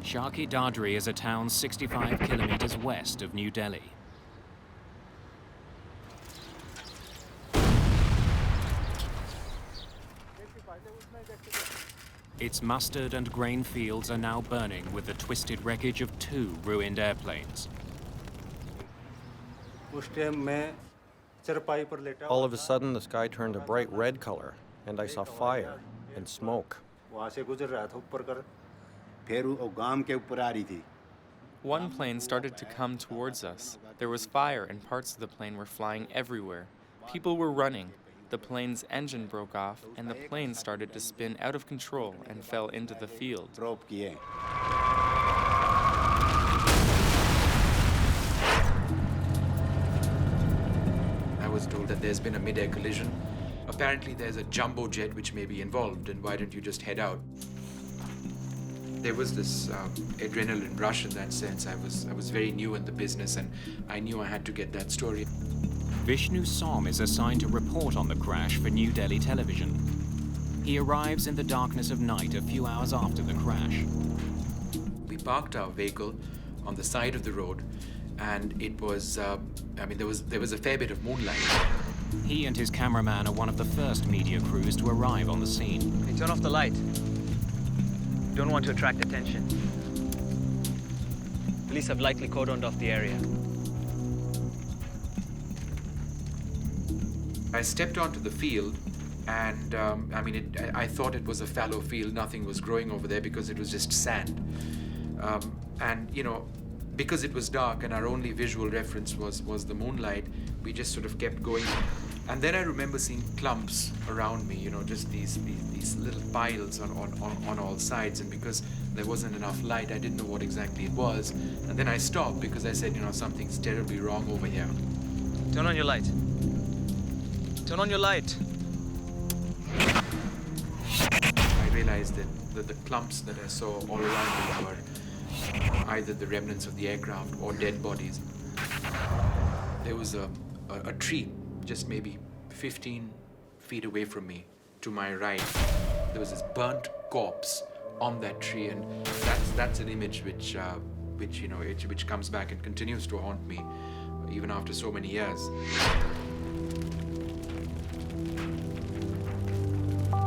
Sharki Dadri is a town 65 kilometers west of New Delhi. Its mustard and grain fields are now burning with the twisted wreckage of 2 ruined airplanes. All of a sudden, the sky turned a bright red color, and I saw fire and smoke. One plane started to come towards us. There was fire and parts of the plane were flying everywhere. People were running. The plane's engine broke off and the plane started to spin out of control and fell into the field. I was told that there's been a mid-air collision. Apparently there's a jumbo jet which may be involved, and why don't you just head out? There was this adrenaline rush in that sense. I was very new in the business and I knew I had to get that story. Vishnu Som is assigned to report on the crash for New Delhi television. He arrives in the darkness of night a few hours after the crash. We parked our vehicle on the side of the road, and it was, there was a fair bit of moonlight. He and his cameraman are one of the first media crews to arrive on the scene. Hey, turn off the light. Don't want to attract attention. Police have likely cordoned off the area. I stepped onto the field, and I thought it was a fallow field. Nothing was growing over there because it was just sand. Because it was dark and our only visual reference was the moonlight, we just sort of kept going. And then I remember seeing clumps around me, just these little piles on all sides. And because there wasn't enough light, I didn't know what exactly it was. And then I stopped because I said, something's terribly wrong over here. Turn on your light. Turn on your light. I realized that the clumps that I saw all around me were either the remnants of the aircraft or dead bodies. There was a tree just maybe 15 feet away from me, to my right. There was this burnt corpse on that tree, and that's an image which comes back and continues to haunt me even after so many years.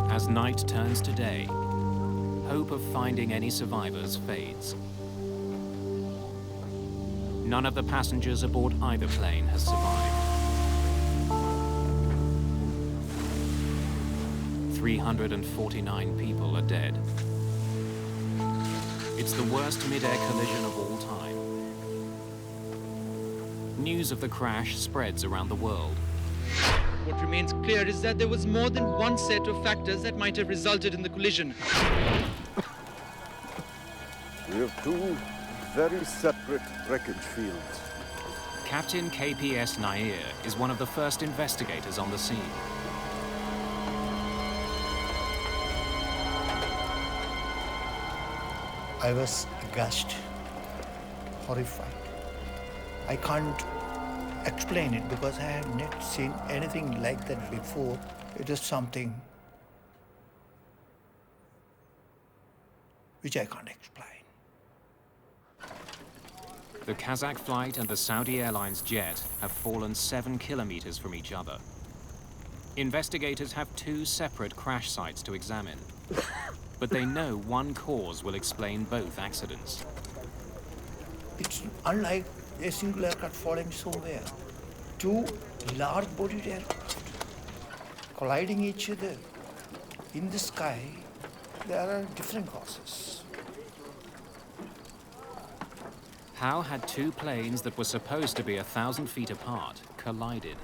As night turns to day, hope of finding any survivors fades. None of the passengers aboard either plane has survived. 349 people are dead. It's the worst mid-air collision of all time. News of the crash spreads around the world. What remains clear is that there was more than one set of factors that might have resulted in the collision. We have 2 very separate wreckage fields. Captain KPS Nair is one of the first investigators on the scene. I was aghast, horrified. I can't explain it because I have not seen anything like that before. It is something which I can't explain. The Kazakh flight and the Saudi Airlines Jet have fallen 7 kilometers from each other. Investigators have 2 separate crash sites to examine, but they know one cause will explain both accidents. It's unlike a single aircraft falling somewhere. 2 large-bodied aircraft colliding each other in the sky. There are different causes. How had 2 planes that were supposed to be 1,000 feet apart collided?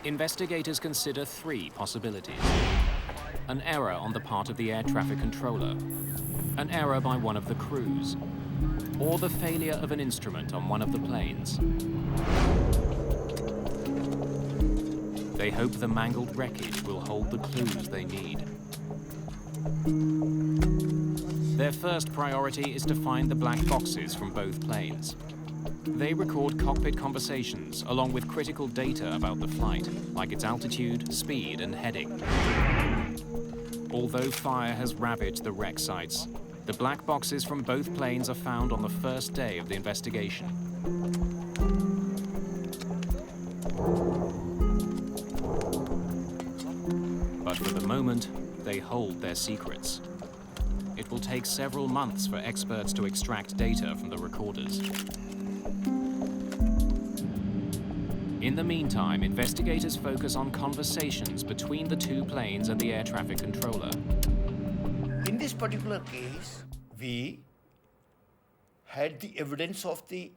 Investigators consider 3 possibilities. An error on the part of the air traffic controller, an error by one of the crews, or the failure of an instrument on one of the planes. They hope the mangled wreckage will hold the clues they need. Their first priority is to find the black boxes from both planes. They record cockpit conversations along with critical data about the flight, like its altitude, speed, and heading. Although fire has ravaged the wreck sites, The black boxes from both planes are found on the first day of the investigation. But for the moment, they hold their secrets. It will take several months for experts to extract data from the recorders. In the meantime, investigators focus on conversations between the two planes and the air traffic controller. In this particular case, we had the evidence of the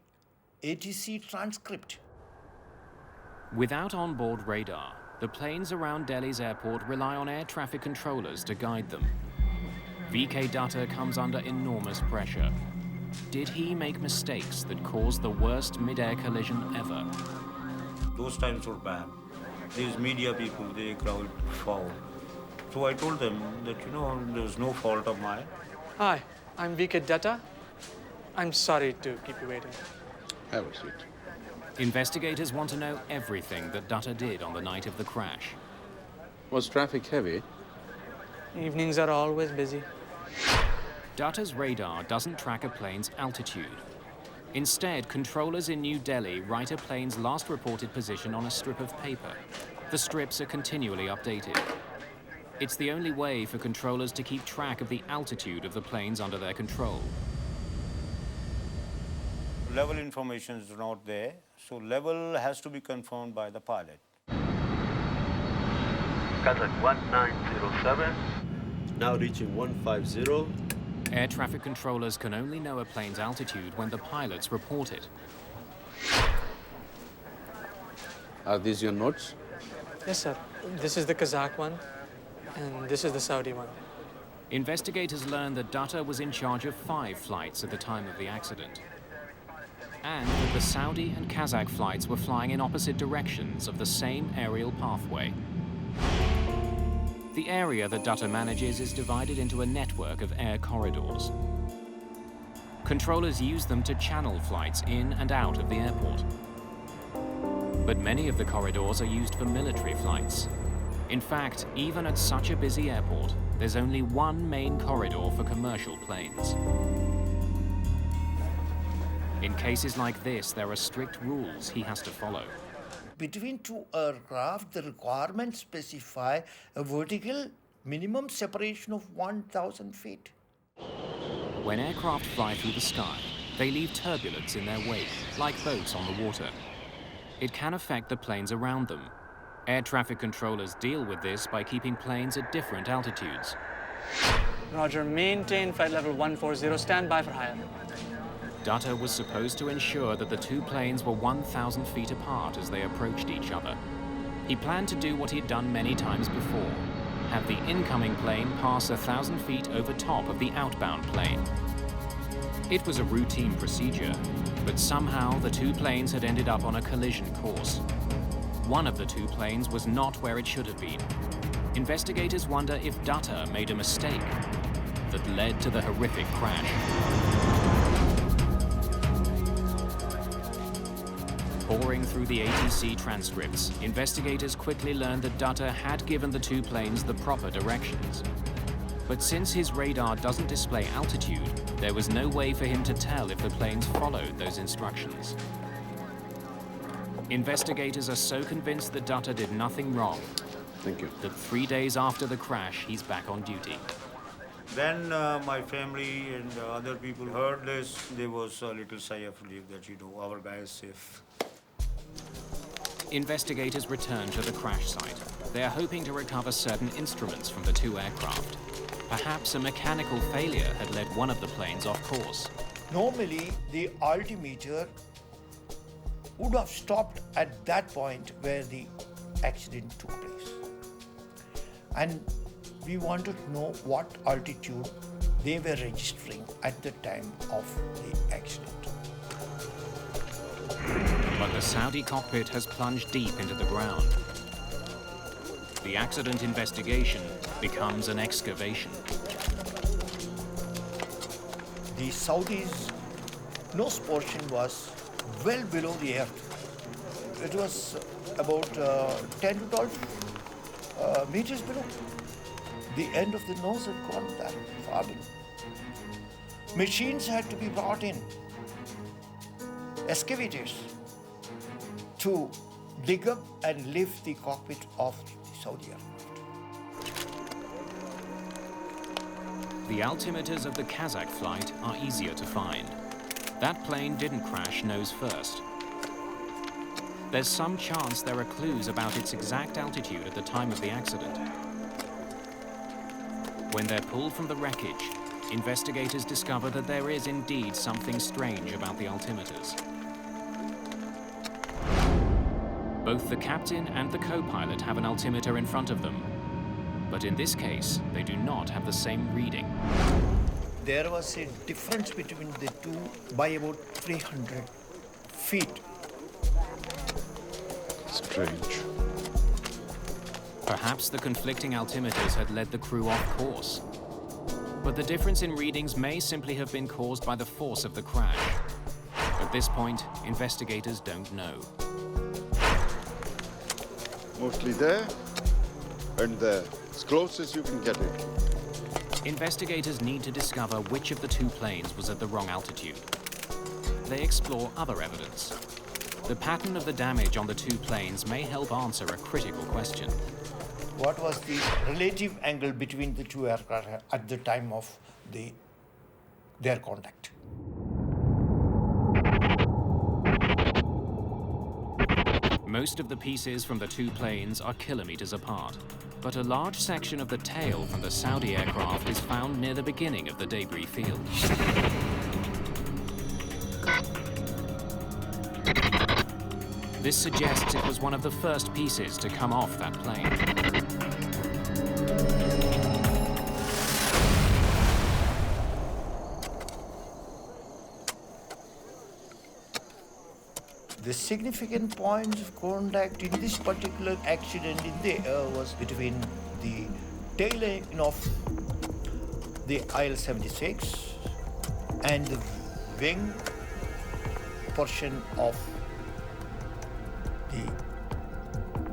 ATC transcript. Without onboard radar, the planes around Delhi's airport rely on air traffic controllers to guide them. VK Dutta comes under enormous pressure. Did he make mistakes that caused the worst mid-air collision ever? Those times were bad. These media people, they crowd foul. So I told them that, there's no fault of mine. Hi, I'm VK Dutta. I'm sorry to keep you waiting. Have a seat. Investigators want to know everything that Dutta did on the night of the crash. Was traffic heavy? Evenings are always busy. Dutta's radar doesn't track a plane's altitude. Instead, controllers in New Delhi write a plane's last reported position on a strip of paper. The strips are continually updated. It's the only way for controllers to keep track of the altitude of the planes under their control. Level information is not there, so level has to be confirmed by the pilot. Kazakh 1907. Now reaching 150. Air traffic controllers can only know a plane's altitude when the pilots report it. Are these your notes? Yes, sir. This is the Kazakh one, and this is the Saudi one. Investigators learned that Dutta was in charge of 5 flights at the time of the accident, and that the Saudi and Kazakh flights were flying in opposite directions of the same aerial pathway. The area that Dutta manages is divided into a network of air corridors. Controllers use them to channel flights in and out of the airport. But many of the corridors are used for military flights. In fact, even at such a busy airport, there's only one main corridor for commercial planes. In cases like this, there are strict rules he has to follow. Between two aircraft, the requirements specify a vertical minimum separation of 1,000 feet. When aircraft fly through the sky, they leave turbulence in their wake, like boats on the water. It can affect the planes around them. Air traffic controllers deal with this by keeping planes at different altitudes. Roger, maintain flight level 140, stand by for higher. Dutta was supposed to ensure that the two planes were 1,000 feet apart as they approached each other. He planned to do what he'd done many times before, have the incoming plane pass 1,000 feet over top of the outbound plane. It was a routine procedure, but somehow the two planes had ended up on a collision course. One of the two planes was not where it should have been. Investigators wonder if Dutta made a mistake that led to the horrific crash. Poring through the ATC transcripts, investigators quickly learned that Dutta had given the two planes the proper directions. But since his radar doesn't display altitude, there was no way for him to tell if the planes followed those instructions. Investigators are so convinced that Dutta did nothing wrong that 3 days after the crash, he's back on duty. Then my family and other people heard this. There was a little sigh of relief that, our guy is safe. Investigators return to the crash site. They are hoping to recover certain instruments from the two aircraft. Perhaps a mechanical failure had led one of the planes off course. Normally, the altimeter would have stopped at that point where the accident took place. And we wanted to know what altitude they were registering at the time of the accident. But the Saudi cockpit has plunged deep into the ground. The accident investigation becomes an excavation. The Saudis' nose portion was well below the earth. It was about 10 to 12 meters below. The end of the nose had gone that far below. Machines had to be brought in, excavators, to dig up and lift the cockpit of the Saudi aircraft. The altimeters of the Kazakh flight are easier to find. That plane didn't crash nose first. There's some chance there are clues about its exact altitude at the time of the accident. When they're pulled from the wreckage, investigators discover that there is indeed something strange about the altimeters. Both the captain and the co-pilot have an altimeter in front of them, but in this case, they do not have the same reading. There was a difference between the two by about 300 feet. Strange. Perhaps the conflicting altimeters had led the crew off course. But the difference in readings may simply have been caused by the force of the crash. At this point, investigators don't know. Mostly there and there, as close as you can get it. Investigators need to discover which of the two planes was at the wrong altitude. They explore other evidence. The pattern of the damage on the two planes may help answer a critical question. What was the relative angle between the two aircraft at the time of their contact? Most of the pieces from the two planes are kilometers apart, but a large section of the tail from the Saudi aircraft is found near the beginning of the debris field. This suggests it was one of the first pieces to come off that plane. The significant points of contact in this particular accident in the air was between the tail end of the IL-76 and the wing portion of the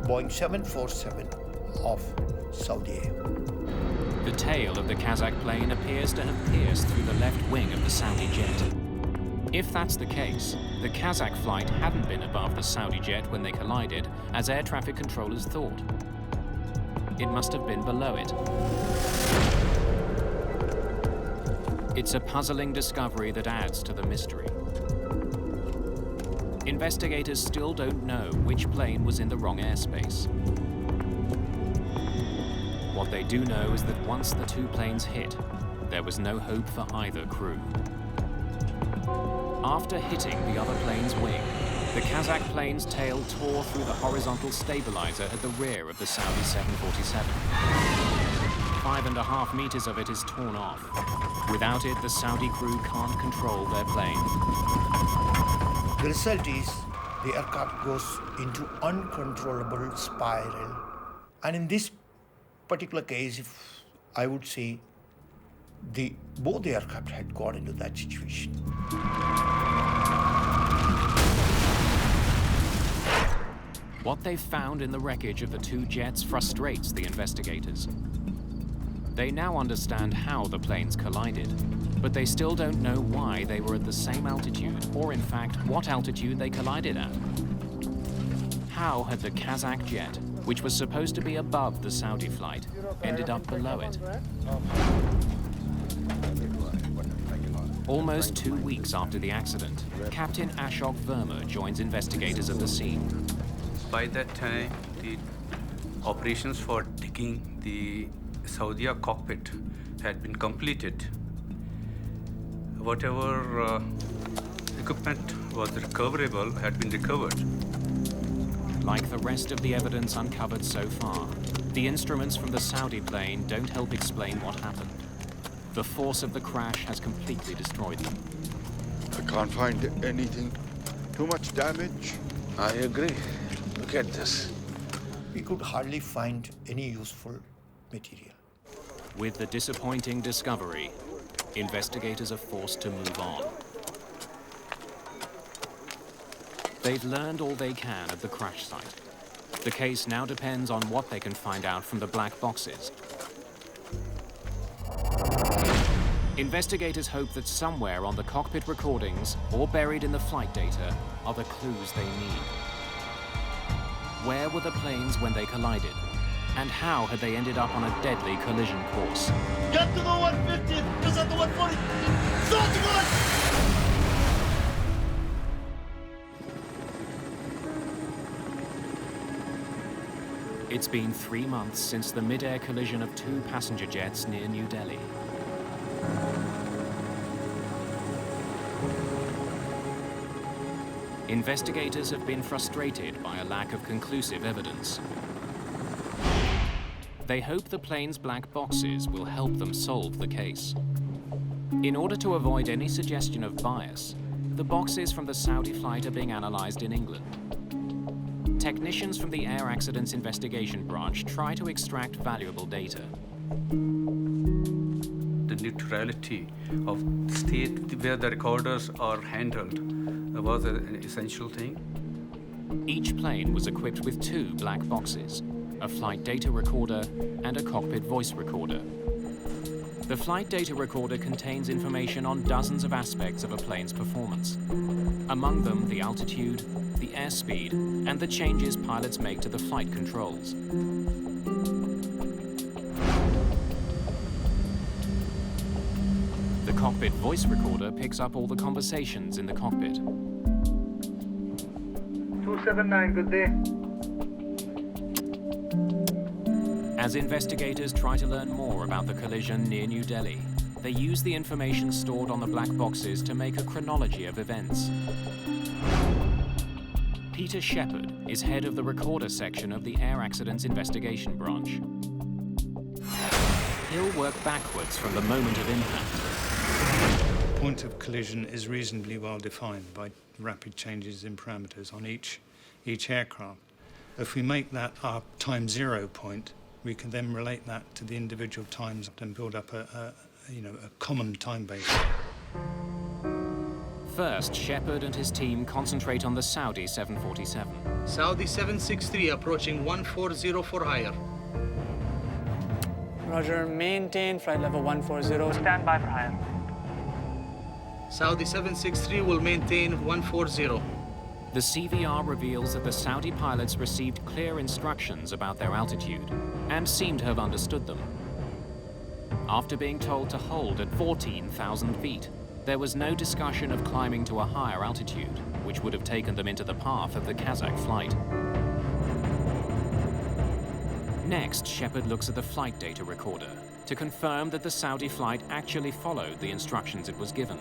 Boeing 747 of Saudi Air. The tail of the Kazakh plane appears to have pierced through the left wing of the Saudi jet. If that's the case, the Kazakh flight hadn't been above the Saudi jet when they collided, as air traffic controllers thought. It must have been below it. It's a puzzling discovery that adds to the mystery. Investigators still don't know which plane was in the wrong airspace. What they do know is that once the two planes hit, there was no hope for either crew. After hitting the other plane's wing, the Kazakh plane's tail tore through the horizontal stabilizer at the rear of the Saudi 747. 5.5 meters of it is torn off. Without it, the Saudi crew can't control their plane. The result is the aircraft goes into uncontrollable spiral. And in this particular case, if I would say both the aircraft had gone into that situation. What they've found in the wreckage of the two jets frustrates the investigators. They now understand how the planes collided, but they still don't know why they were at the same altitude, or in fact, what altitude they collided at. How had the Kazakh jet, which was supposed to be above the Saudi flight, ended up below it? Almost 2 weeks after the accident, Captain Ashok Verma joins investigators at the scene. By that time, the operations for digging the Saudi cockpit had been completed. Whatever equipment was recoverable had been recovered. Like the rest of the evidence uncovered so far, the instruments from the Saudi plane don't help explain what happened. The force of the crash has completely destroyed them. I can't find anything. Too much damage. I agree. Look at this. We could hardly find any useful material. With the disappointing discovery, investigators are forced to move on. They've learned all they can at the crash site. The case now depends on what they can find out from the black boxes. Investigators hope that somewhere on the cockpit recordings or buried in the flight data are the clues they need. Where were the planes when they collided? And how had they ended up on a deadly collision course? Get to the 150, just at the 140. Start to go! It's been 3 months since the mid-air collision of 2 passenger jets near New Delhi. Investigators have been frustrated by a lack of conclusive evidence. They hope the plane's black boxes will help them solve the case. In order to avoid any suggestion of bias, the boxes from the Saudi flight are being analyzed in England. Technicians from the Air Accidents Investigation Branch try to extract valuable data. The neutrality of the state where the recorders are handled was an essential thing. Each plane was equipped with 2 black boxes, a flight data recorder and a cockpit voice recorder. The flight data recorder contains information on dozens of aspects of a plane's performance. Among them, the altitude, the airspeed, and the changes pilots make to the flight controls. The cockpit voice recorder picks up all the conversations in the cockpit. 279, good day. As investigators try to learn more about the collision near New Delhi, they use the information stored on the black boxes to make a chronology of events. Peter Shepherd is head of the recorder section of the Air Accidents Investigation Branch. He'll work backwards from the moment of impact. The point of collision is reasonably well defined by rapid changes in parameters on each aircraft. If we make that our time zero point, we can then relate that to the individual times and build up a common time base. First, Shepherd and his team concentrate on the Saudi 747. Saudi 763 approaching 140 for higher. Roger, maintain flight level 140. Stand by for higher. Saudi 763 will maintain 140. The CVR reveals that the Saudi pilots received clear instructions about their altitude and seem to have understood them. After being told to hold at 14,000 feet, there was no discussion of climbing to a higher altitude, which would have taken them into the path of the Kazakh flight. Next, Shepherd looks at the flight data recorder to confirm that the Saudi flight actually followed the instructions it was given.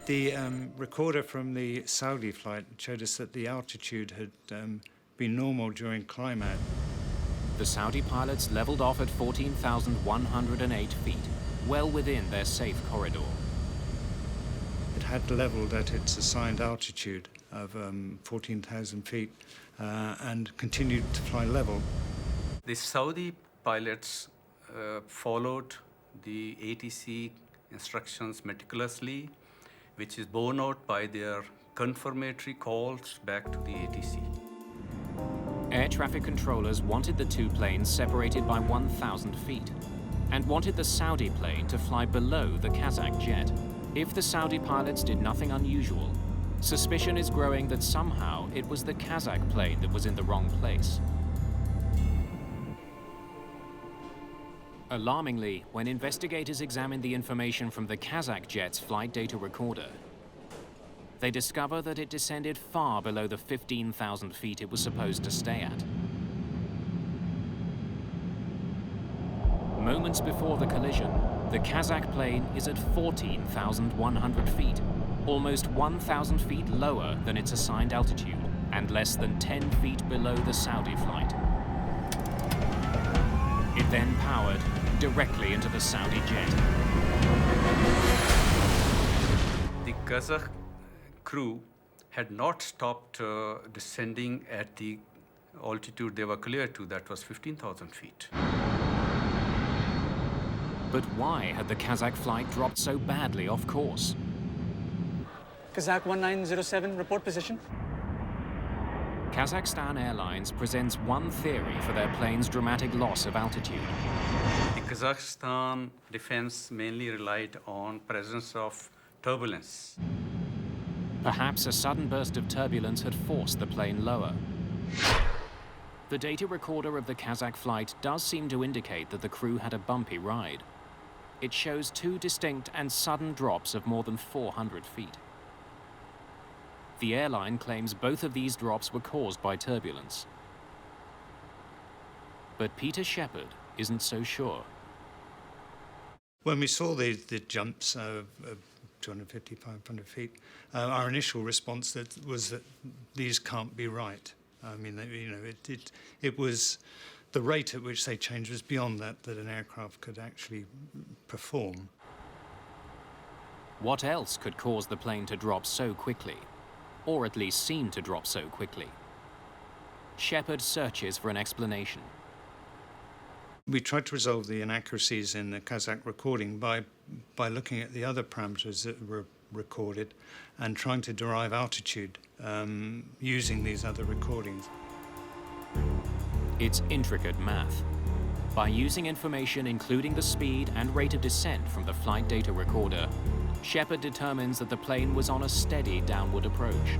The recorder from the Saudi flight showed us that the altitude had been normal during climb out. The Saudi pilots leveled off at 14,108 feet, well within their safe corridor. It had leveled at its assigned altitude of 14,000 feet and continued to fly level. The Saudi pilots followed the ATC instructions meticulously, which is borne out by their confirmatory calls back to the ATC. Air traffic controllers wanted the 2 planes separated by 1,000 feet and wanted the Saudi plane to fly below the Kazakh jet. If the Saudi pilots did nothing unusual, suspicion is growing that somehow it was the Kazakh plane that was in the wrong place. Alarmingly, when investigators examine the information from the Kazakh jet's flight data recorder, they discover that it descended far below the 15,000 feet it was supposed to stay at. Moments before the collision, the Kazakh plane is at 14,100 feet, almost 1,000 feet lower than its assigned altitude and less than 10 feet below the Saudi flight. It then powered directly into the Saudi jet. The Kazakh crew had not stopped descending at the altitude they were cleared to, that was 15,000 feet. But why had the Kazakh flight dropped so badly off course? Kazakh 1907, report position. Kazakhstan Airlines presents one theory for their plane's dramatic loss of altitude. The Kazakhstan defense mainly relied on presence of turbulence. Perhaps a sudden burst of turbulence had forced the plane lower. The data recorder of the Kazakh flight does seem to indicate that the crew had a bumpy ride. It shows two distinct and sudden drops of more than 400 feet. The airline claims both of these drops were caused by turbulence. But Peter Shepard isn't so sure. When we saw the jumps of 250, 500 feet, our initial response was that these can't be right. I mean, it was the rate at which they changed was beyond that an aircraft could actually perform. What else could cause the plane to drop so quickly? Or at least seem to drop so quickly? Shepard searches for an explanation. We tried to resolve the inaccuracies in the Kazakh recording by looking at the other parameters that were recorded and trying to derive altitude using these other recordings. It's intricate math. By using information including the speed and rate of descent from the flight data recorder, Shepard determines that the plane was on a steady downward approach.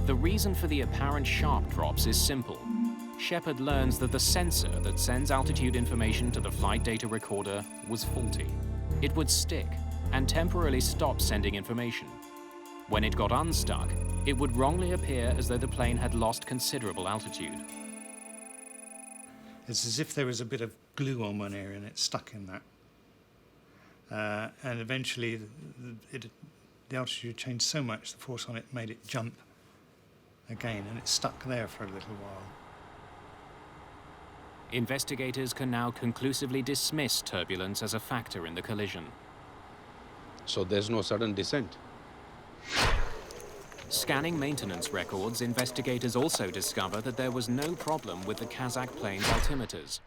The reason for the apparent sharp drops is simple. Shepard learns that the sensor that sends altitude information to the flight data recorder was faulty. It would stick and temporarily stop sending information. When it got unstuck, it would wrongly appear as though the plane had lost considerable altitude. It's as if there was a bit of glue on one area and it stuck in that. And eventually the altitude changed so much, the force on it made it jump again, and it stuck there for a little while. Investigators can now conclusively dismiss turbulence as a factor in the collision. So there's no sudden descent? Scanning maintenance records, investigators also discover that there was no problem with the Kazakh plane's altimeters.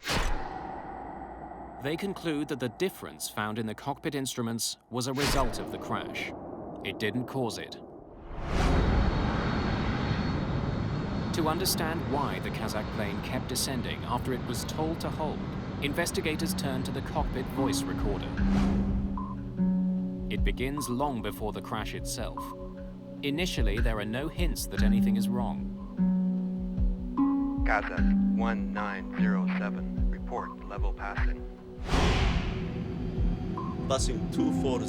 They conclude that the difference found in the cockpit instruments was a result of the crash. It didn't cause it. To understand why the Kazakh plane kept descending after it was told to hold, investigators turn to the cockpit voice recorder. It begins long before the crash itself. Initially, there are no hints that anything is wrong. Kazakh 1907, report level passing. Passing 240,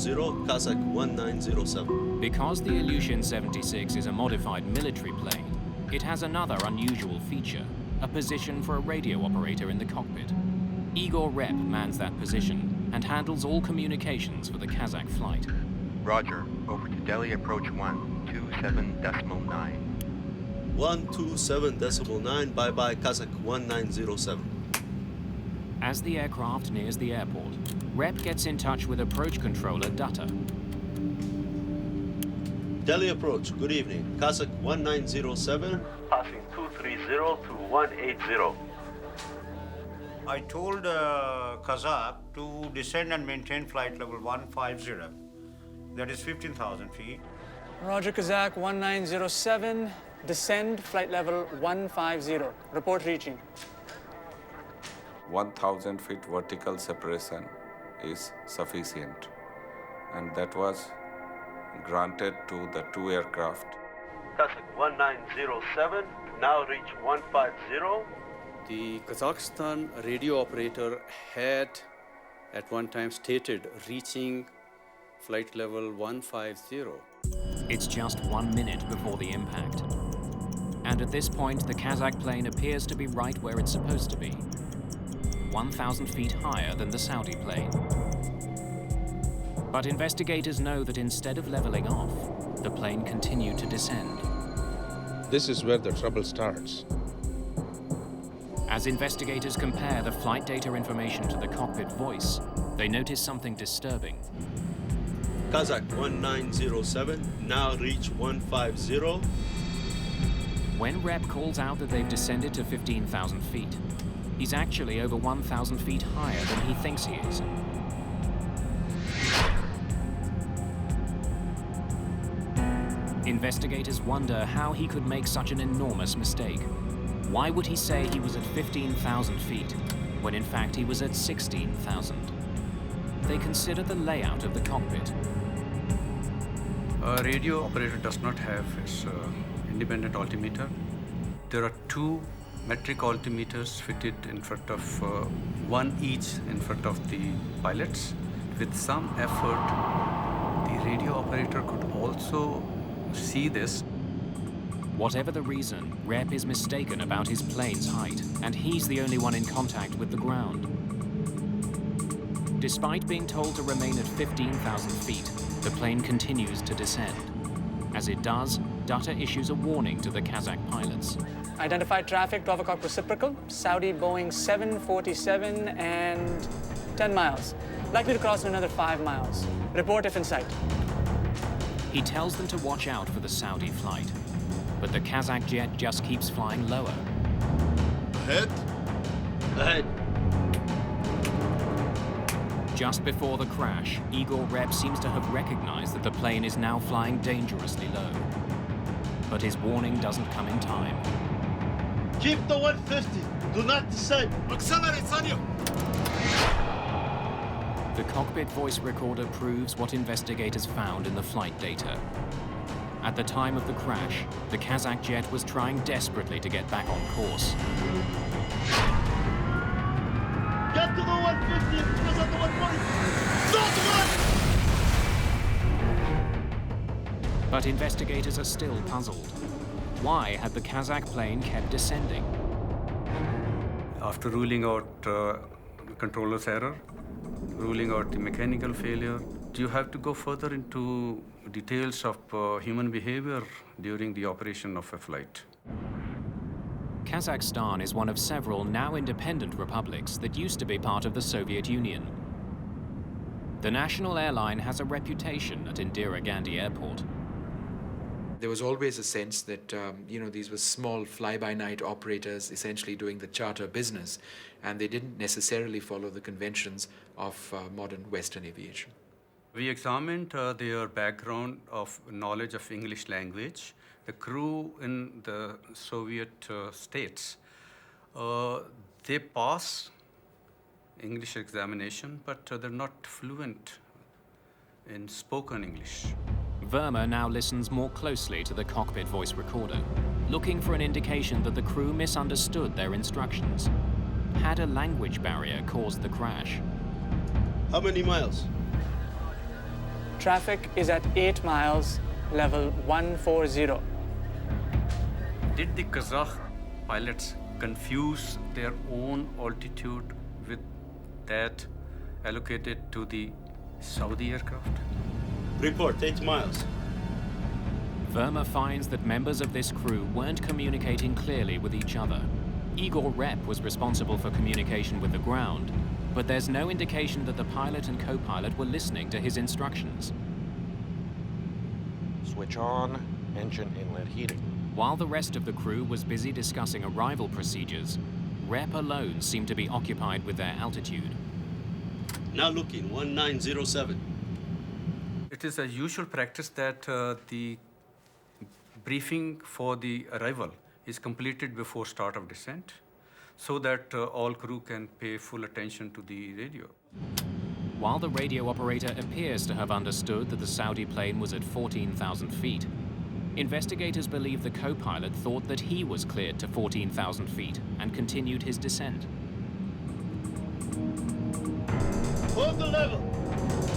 Kazakh 1907. Because the Ilyushin 76 is a modified military plane, it has another unusual feature, a position for a radio operator in the cockpit. Igor Rep mans that position and handles all communications for the Kazakh flight. Roger, over to Delhi approach 127.9. 127.9, bye-bye, Kazakh 1907. As the aircraft nears the airport, Rep gets in touch with approach controller Dutta. Delhi approach, good evening. Kazakh 1907. Passing 230 to 180. I told Kazakh to descend and maintain flight level 150. That is 15,000 feet. Roger, Kazakh 1907. Descend, flight level 150. Report reaching. 1,000 feet vertical separation is sufficient, and that was granted to the two aircraft. Kazakh 1907, now reach 150. The Kazakhstan radio operator had at one time stated reaching flight level 150. It's just 1 minute before the impact. And at this point, the Kazakh plane appears to be right where it's supposed to be, 1,000 feet higher than the Saudi plane. But investigators know that instead of leveling off, the plane continued to descend. This is where the trouble starts. As investigators compare the flight data information to the cockpit voice, they notice something disturbing. Kazakh 1907, now reach 150. When Rep calls out that they've descended to 15,000 feet, he's actually over 1,000 feet higher than he thinks he is. Investigators wonder how he could make such an enormous mistake. Why would he say he was at 15,000 feet, when in fact he was at 16,000? They consider the layout of the cockpit. A radio operator does not have its independent altimeter. There are two metric altimeters fitted in front of, one each in front of the pilots. With some effort, the radio operator could also see this. Whatever the reason, Rep is mistaken about his plane's height, and he's the only one in contact with the ground. Despite being told to remain at 15,000 feet, the plane continues to descend. As it does, Dutta issues a warning to the Kazakh pilots. Identified traffic, 12 o'clock reciprocal, Saudi Boeing 747 and 10 miles. Likely to cross in another 5 miles. Report if in sight. He tells them to watch out for the Saudi flight, but the Kazakh jet just keeps flying lower. Ahead. Ahead. Just before the crash, Igor Rep seems to have recognized that the plane is now flying dangerously low. But his warning doesn't come in time. Keep the 150. Do not descend. Accelerate, Sanyo. The cockpit voice recorder proves what investigators found in the flight data. At the time of the crash, the Kazakh jet was trying desperately to get back on course. Get to the 150 and press at the 140. Stop one! But investigators are still puzzled. Why had the Kazakh plane kept descending? After ruling out controller's error, ruling out the mechanical failure, do you have to go further into details of human behavior during the operation of a flight? Kazakhstan is one of several now independent republics that used to be part of the Soviet Union. The national airline has a reputation at Indira Gandhi Airport. There was always a sense that, these were small fly-by-night operators essentially doing the charter business, and they didn't necessarily follow the conventions of modern Western aviation. We examined their background of knowledge of English language. The crew in the Soviet states, they pass English examination, but they're not fluent in spoken English. Verma now listens more closely to the cockpit voice recorder, looking for an indication that the crew misunderstood their instructions. Had a language barrier caused the crash? How many miles? Traffic is at 8 miles, level 140. Did the Kazakh pilots confuse their own altitude with that allocated to the Saudi aircraft? Report, 8 miles. Verma finds that members of this crew weren't communicating clearly with each other. Igor Rep was responsible for communication with the ground, but there's no indication that the pilot and co-pilot were listening to his instructions. Switch on, engine inlet heating. While the rest of the crew was busy discussing arrival procedures, Rep alone seemed to be occupied with their altitude. Now looking, 1907. It is a usual practice that the briefing for the arrival is completed before start of descent, so that all crew can pay full attention to the radio. While the radio operator appears to have understood that the Saudi plane was at 14,000 feet, investigators believe the co-pilot thought that he was cleared to 14,000 feet and continued his descent. Hold the level.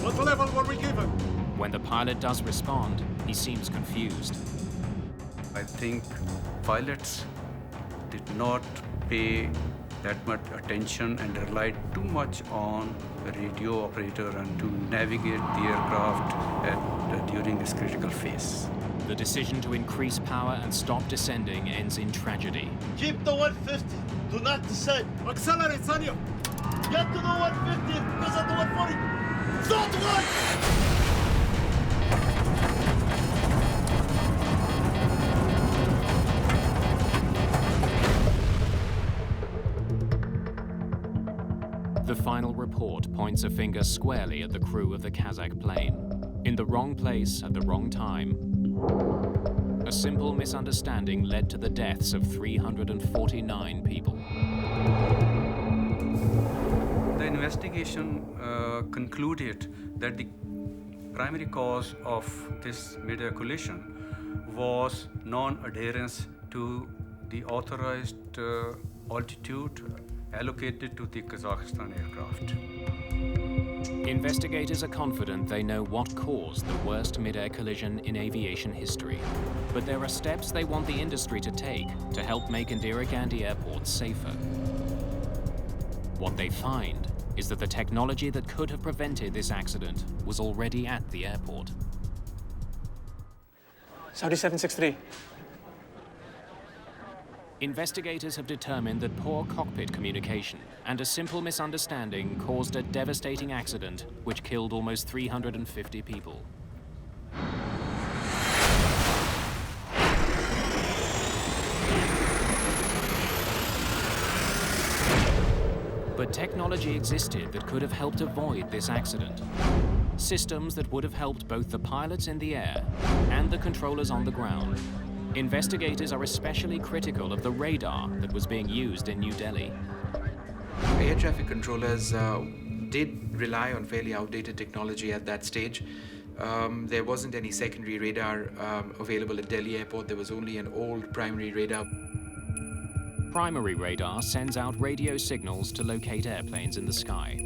What level were we given? When the pilot does respond, he seems confused. I think pilots did not pay that much attention and relied too much on the radio operator and to navigate the aircraft during this critical phase. The decision to increase power and stop descending ends in tragedy. Keep the 150. Do not descend. Accelerate, Sanyo. Get to the 150 and press at the 140. Stop one! The final report points a finger squarely at the crew of the Kazakh plane. In the wrong place at the wrong time. a simple misunderstanding led to the deaths of 349 people. The investigation concluded that the primary cause of this mid-air collision was non-adherence to the authorized altitude allocated to the Kazakhstan aircraft. Investigators are confident they know what caused the worst mid-air collision in aviation history. But there are steps they want the industry to take to help make Indira Gandhi Airport safer. What they find is that the technology that could have prevented this accident was already at the airport. Saudi 763. Investigators have determined that poor cockpit communication and a simple misunderstanding caused a devastating accident which killed almost 350 people. But technology existed that could have helped avoid this accident. Systems that would have helped both the pilots in the air and the controllers on the ground. Investigators are especially critical of the radar that was being used in New Delhi. Air traffic controllers did rely on fairly outdated technology at that stage. There wasn't any secondary radar available at Delhi Airport. There was only an old primary radar. Primary radar sends out radio signals to locate airplanes in the sky.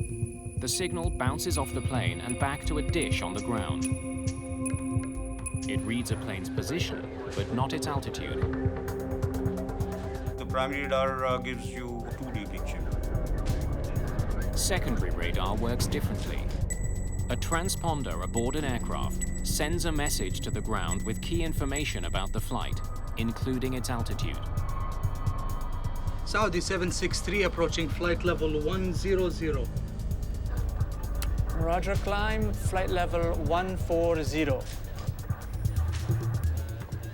The signal bounces off the plane and back to a dish on the ground. It reads a plane's position, but not its altitude. The primary radar gives you 2D picture. Secondary radar works differently. A transponder aboard an aircraft sends a message to the ground with key information about the flight, including its altitude. Saudi 763 approaching flight level 100. Roger, climb, flight level 140.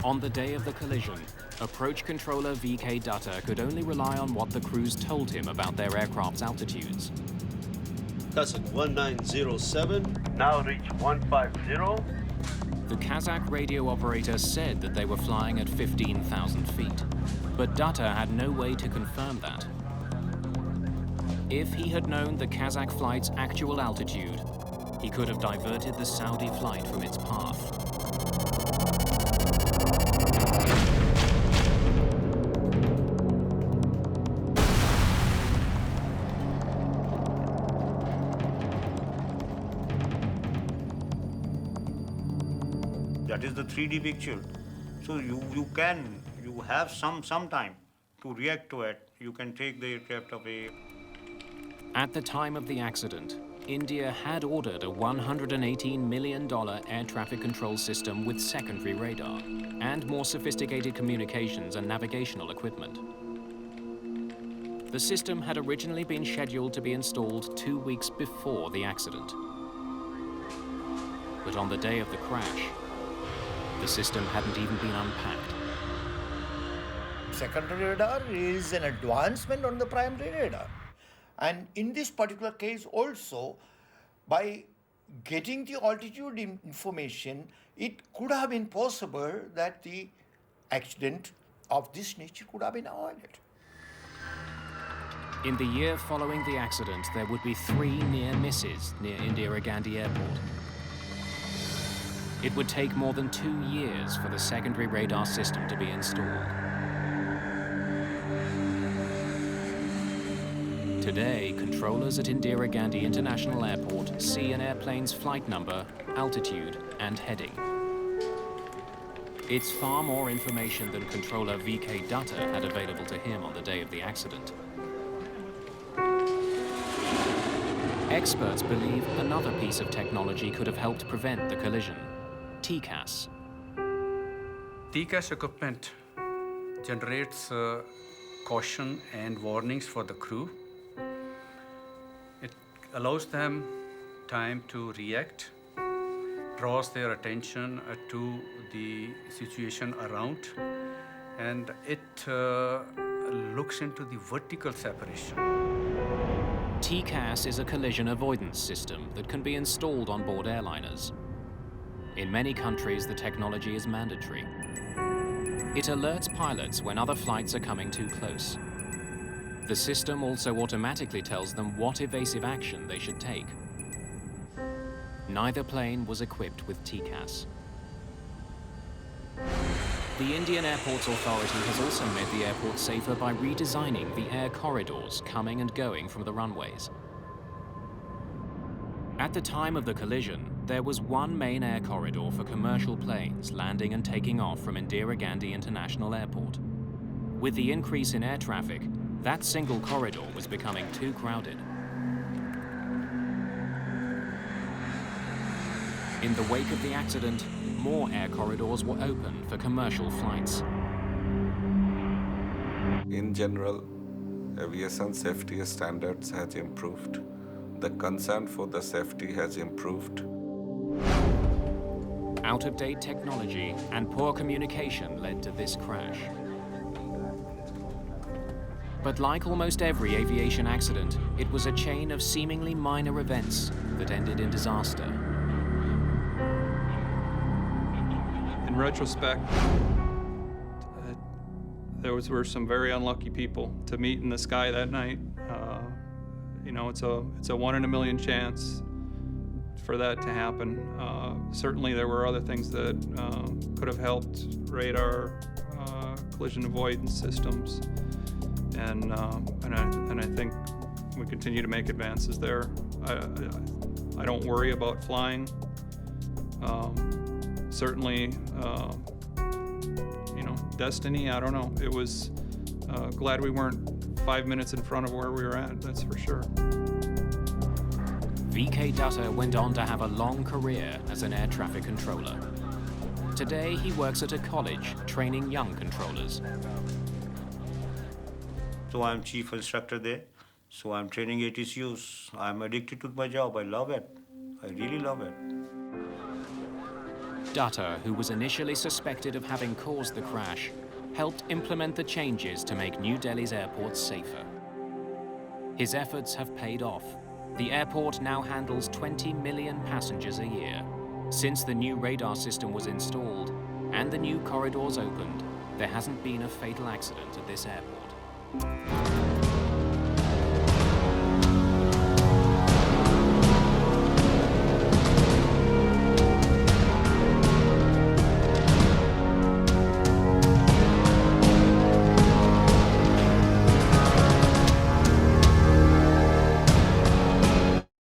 On the day of the collision, approach controller VK Dutta could only rely on what the crews told him about their aircraft's altitudes. Kazakh 1907. Now reach 150. The Kazakh radio operator said that they were flying at 15,000 feet, but Dutta had no way to confirm that. If he had known the Kazakh flight's actual altitude, he could have diverted the Saudi flight from its path. That is the 3D picture. So you have some time to react to it. You can take the aircraft away. At the time of the accident, India had ordered a $118 million air traffic control system with secondary radar and more sophisticated communications and navigational equipment. The system had originally been scheduled to be installed 2 weeks before the accident. But on the day of the crash, the system hadn't even been unpacked. Secondary radar is an advancement on the primary radar. And in this particular case also, by getting the altitude information, it could have been possible that the accident of this nature could have been avoided. In the year following the accident, there would be 3 near misses near Indira Gandhi Airport. It would take more than 2 years for the secondary radar system to be installed. Today, controllers at Indira Gandhi International Airport see an airplane's flight number, altitude, and heading. It's far more information than controller VK Dutta had available to him on the day of the accident. Experts believe another piece of technology could have helped prevent the collision. TCAS. TCAS equipment generates caution and warnings for the crew. It allows them time to react, draws their attention to the situation around, and it looks into the vertical separation. TCAS is a collision avoidance system that can be installed on board airliners. In many countries, the technology is mandatory. It alerts pilots when other flights are coming too close. The system also automatically tells them what evasive action they should take. Neither plane was equipped with TCAS. The Indian Airports Authority has also made the airport safer by redesigning the air corridors coming and going from the runways. At the time of the collision, there was one main air corridor for commercial planes landing and taking off from Indira Gandhi International Airport. With the increase in air traffic, that single corridor was becoming too crowded. In the wake of the accident, more air corridors were opened for commercial flights. In general, aviation safety standards has improved. The concern for the safety has improved. Out-of-date technology and poor communication led to this crash. But like almost every aviation accident, it was a chain of seemingly minor events that ended in disaster. In retrospect, those were some very unlucky people to meet in the sky that night. You know, it's a 1 in a million chance for that to happen. Certainly there were other things that could have helped: radar, collision avoidance systems, and I think we continue to make advances there. I don't worry about flying. Certainly, you know, destiny, I don't know. It was glad we weren't 5 minutes in front of where we were at, that's for sure. VK Dutta went on to have a long career as an air traffic controller. Today, he works at a college training young controllers. So I'm chief instructor there. So I'm training ATCUs. I'm addicted to my job. I love it. I really love it. Dutta, who was initially suspected of having caused the crash, helped implement the changes to make New Delhi's airports safer. His efforts have paid off. The airport now handles 20 million passengers a year. Since the new radar system was installed and the new corridors opened, there hasn't been a fatal accident at this airport.